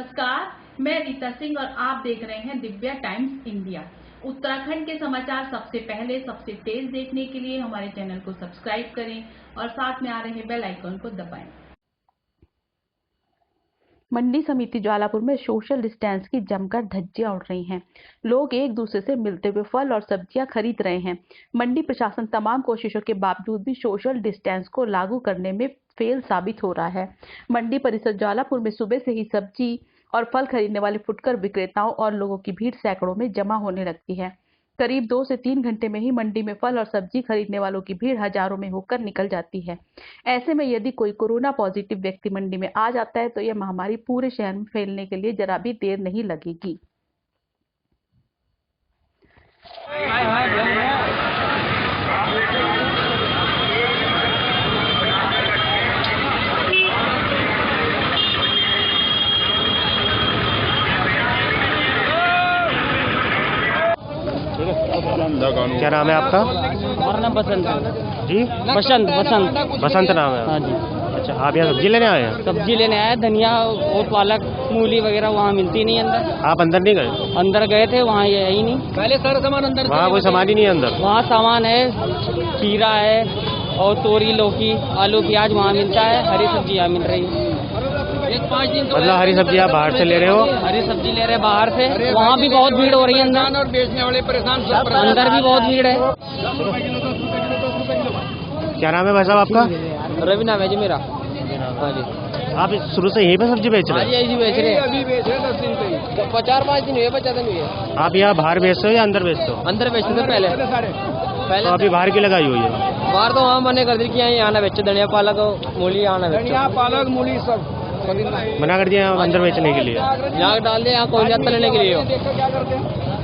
नमस्कार, मैं रीता सिंह और आप देख रहे हैं दिव्या टाइम्स इंडिया। उत्तराखंड के समाचार सबसे पहले सबसे तेज देखने के लिए हमारे चैनल को सब्सक्राइब करें और साथ में आ रहे बेल आइकन को दबाएं। मंडी समिति ज्वालापुर में सोशल डिस्टेंस की जमकर धज्जियां उड़ रही हैं। लोग एक दूसरे से मिलते हुए फल और सब्जियां खरीद रहे हैं। मंडी प्रशासन तमाम कोशिशों के बावजूद भी सोशल डिस्टेंस को लागू करने में फेल साबित हो रहा है। मंडी परिसर ज्वालापुर में सुबह से ही सब्जी और फल खरीदने वाले फुटकर विक्रेताओं और लोगों की भीड़ सैकड़ों में जमा होने लगती है। करीब 2 से 3 घंटे में ही मंडी में फल और सब्जी खरीदने वालों की भीड़ हजारों में होकर निकल जाती है। ऐसे में यदि कोई कोरोना पॉजिटिव व्यक्ति मंडी में आ जाता है तो यह महामारी पूरे शहर में फैलने के लिए जरा भी देर नहीं लगेगी। क्या नाम है आपका? हमारा नाम बसंत है जी, बसंत नाम है। हाँ जी। अच्छा, आप यहाँ सब्जी लेने आए हैं? सब्जी लेने आए, धनिया और पालक मूली वगैरह वहाँ मिलती नहीं अंदर। आप अंदर नहीं गए? अंदर गए थे, वहाँ ये है ही नहीं। पहले सारा सामान अंदर, वहाँ कोई सामान ही नहीं है अंदर। वहाँ सामान है, खीरा है और तोरी लौकी आलू प्याज वहाँ मिलता है। हरी सब्जी यहाँ मिल रही है। 5 दिन मतलब हरी सब्जी आप बाहर से ले रहे हो? हरी सब्जी ले रहे हैं बाहर से। वहाँ भी बहुत भीड़ हो रही है अंदर, और बेचने वाले परेशान, अंदर भी बहुत भीड़ है। क्या नाम है भाई साहब आपका? रवि नाम है जी मेरा। हाँ जी। आप शुरू से यहीं पे सब्जी बेच रहे हाँ हैं? जी, यही बेच रहे हैं। अभी बेच रहे 10 दिन से, 4-5 दिन हुए, 50 दिन हुए। आप यहाँ बाहर बेचते हो या अंदर बेचते हो? अंदर बेचते थे पहले। तो अभी बाहर की लगाई हुई है? बाहर तो वहाँ मने कर दी कि यहाँ आना बेचो, धनिया पालक मूली आना बेचो। धनिया पालक मूली सब मना कर दिया अंदर बेचने के लिए? यहाँ डाल दे, यहाँ कोई जाता लेने के लिए हो।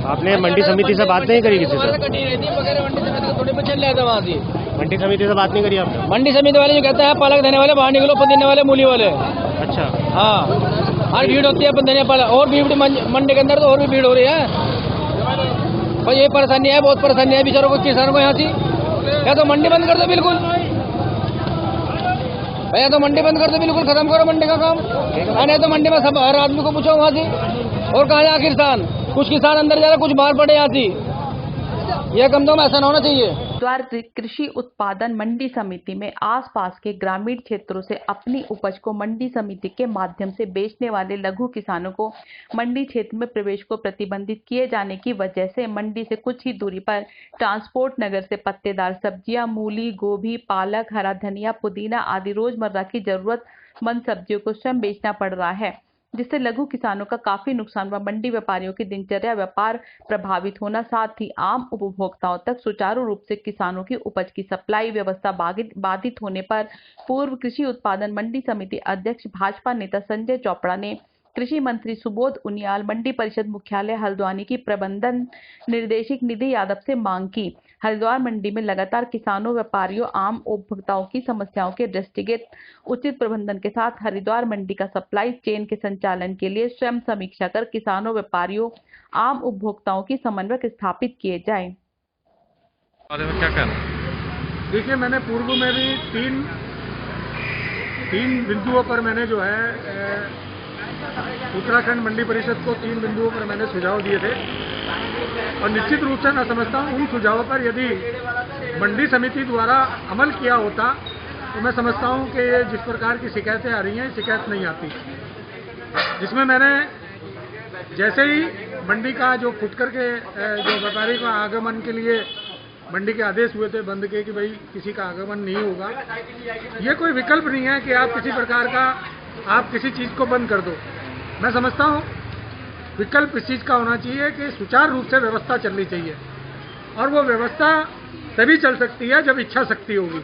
आपने मंडी समिति से बात नहीं करी किसी से? थोड़े बच्चे ले वहाँ से मंडी समिति से बात नहीं करी आपने? मंडी समिति वाले जो कहते हैं पालक देने वाले बाहर निकलो, पुदीने वाले मूली वाले। अच्छा। हाँ, हर भीड़ होती है पुदीने पालक, और भी मंडी के अंदर तो और भी भीड़ हो रही है। और ये परेशानी है, बहुत परेशानी है बेचारों को, किसानों को यहाँ से। या तो मंडी बंद कर दो बिल्कुल भैया, तो मंडी बंद कर दो बिल्कुल, खत्म करो मंडी का काम। नहीं तो मंडी में सब हर आदमी को पूछो वहाँ से। और कहाँ जा किसान, कुछ किसान अंदर जा रहे, कुछ बाहर पड़े यहाँ से। यह कम तो ऐसा ना होना चाहिए। हरिद्वार कृषि उत्पादन मंडी समिति में आसपास के ग्रामीण क्षेत्रों से अपनी उपज को मंडी समिति के माध्यम से बेचने वाले लघु किसानों को मंडी क्षेत्र में प्रवेश को प्रतिबंधित किए जाने की वजह से मंडी से कुछ ही दूरी पर ट्रांसपोर्ट नगर से पत्तेदार सब्जियां, मूली, गोभी, पालक, हरा धनिया, पुदीना आदि रोजमर्रा की जरूरतमंद सब्जियों को स्वयं बेचना पड़ रहा है, जिससे लघु किसानों का काफी नुकसान व मंडी व्यापारियों की दिनचर्या व्यापार प्रभावित होना, साथ ही आम उपभोक्ताओं तक सुचारू रूप से किसानों की उपज की सप्लाई व्यवस्था बाधित होने पर पूर्व कृषि उत्पादन मंडी समिति अध्यक्ष भाजपा नेता संजय चोपड़ा ने कृषि मंत्री सुबोध उनियाल, मंडी परिषद मुख्यालय हल्द्वानी की प्रबंधन निर्देशक निधि यादव से मांग की। हरिद्वार मंडी में लगातार किसानों, व्यापारियों, आम उपभोक्ताओं की समस्याओं के दृष्टिगत उचित प्रबंधन के साथ हरिद्वार मंडी का सप्लाई चेन के संचालन के लिए स्वयं समीक्षा कर किसानों, व्यापारियों, आम उपभोक्ताओं की समन्वय स्थापित किए जाए। क्या कहना? देखिए, मैंने पूर्व में भी तीन बिंदुओं पर मैंने जो है उत्तराखंड मंडी परिषद को 3 बिंदुओं पर मैंने सुझाव दिए थे। और निश्चित रूप से मैं समझता हूँ उन सुझावों पर यदि मंडी समिति द्वारा अमल किया होता तो मैं समझता हूँ कि ये जिस प्रकार की शिकायतें आ रही हैं, शिकायत नहीं आती। जिसमें मैंने जैसे ही मंडी का जो फुटकर के जो व्यापारी का आगमन के लिए मंडी के आदेश हुए थे बंद के, कि भाई किसी का आगमन नहीं होगा, ये कोई विकल्प नहीं है कि आप किसी प्रकार का आप किसी चीज़ को बंद कर दो। मैं समझता हूँ विकल्प इस चीज़ का होना चाहिए कि सुचारू रूप से व्यवस्था चलनी चाहिए, और वो व्यवस्था तभी चल सकती है जब इच्छा शक्ति होगी।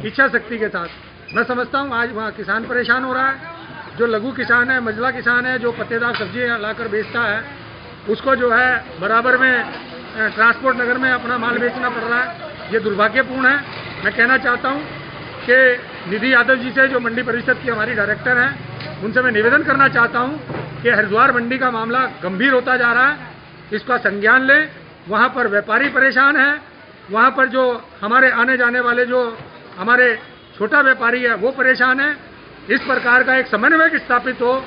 इच्छा शक्ति के साथ मैं समझता हूँ आज वहाँ किसान परेशान हो रहा है। जो लघु किसान है, मझला किसान है, जो पत्तेदार सब्जी लाकर बेचता है, उसको जो है बराबर में ट्रांसपोर्ट नगर में अपना माल बेचना पड़ रहा है। ये दुर्भाग्यपूर्ण है। मैं कहना चाहता हूँ कि निधि यादव जी से, जो मंडी परिषद की हमारी डायरेक्टर हैं, उनसे मैं निवेदन करना चाहता हूँ कि हरिद्वार मंडी का मामला गंभीर होता जा रहा है, इसका संज्ञान लें। वहाँ पर व्यापारी परेशान है, वहाँ पर जो हमारे आने जाने वाले जो हमारे छोटा व्यापारी है वो परेशान है। इस प्रकार का एक समन्वय स्थापित हो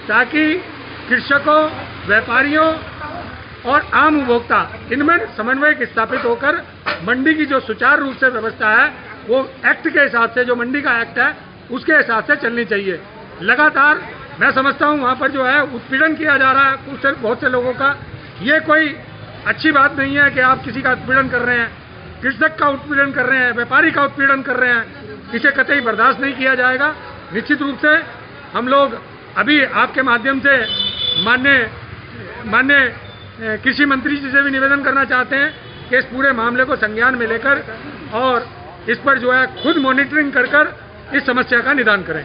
ताकि कृषकों, व्यापारियों और आम उपभोक्ता, इनमें समन्वय स्थापित होकर मंडी की जो सुचारू रूप से व्यवस्था है वो एक्ट के हिसाब से, जो मंडी का एक्ट है उसके हिसाब से चलनी चाहिए। लगातार मैं समझता हूँ वहाँ पर जो है उत्पीड़न किया जा रहा है कुछ बहुत से लोगों का। ये कोई अच्छी बात नहीं है कि आप किसी का उत्पीड़न कर रहे हैं, कृषक का उत्पीड़न कर रहे हैं, व्यापारी का उत्पीड़न कर रहे हैं। इसे कतई बर्दाश्त नहीं किया जाएगा। निश्चित रूप से हम लोग अभी आपके माध्यम से माननीय कृषि मंत्री जी से भी निवेदन करना चाहते हैं कि इस पूरे मामले को संज्ञान में लेकर और इस पर जो है खुद मॉनिटरिंग कर इस समस्या का निदान करें।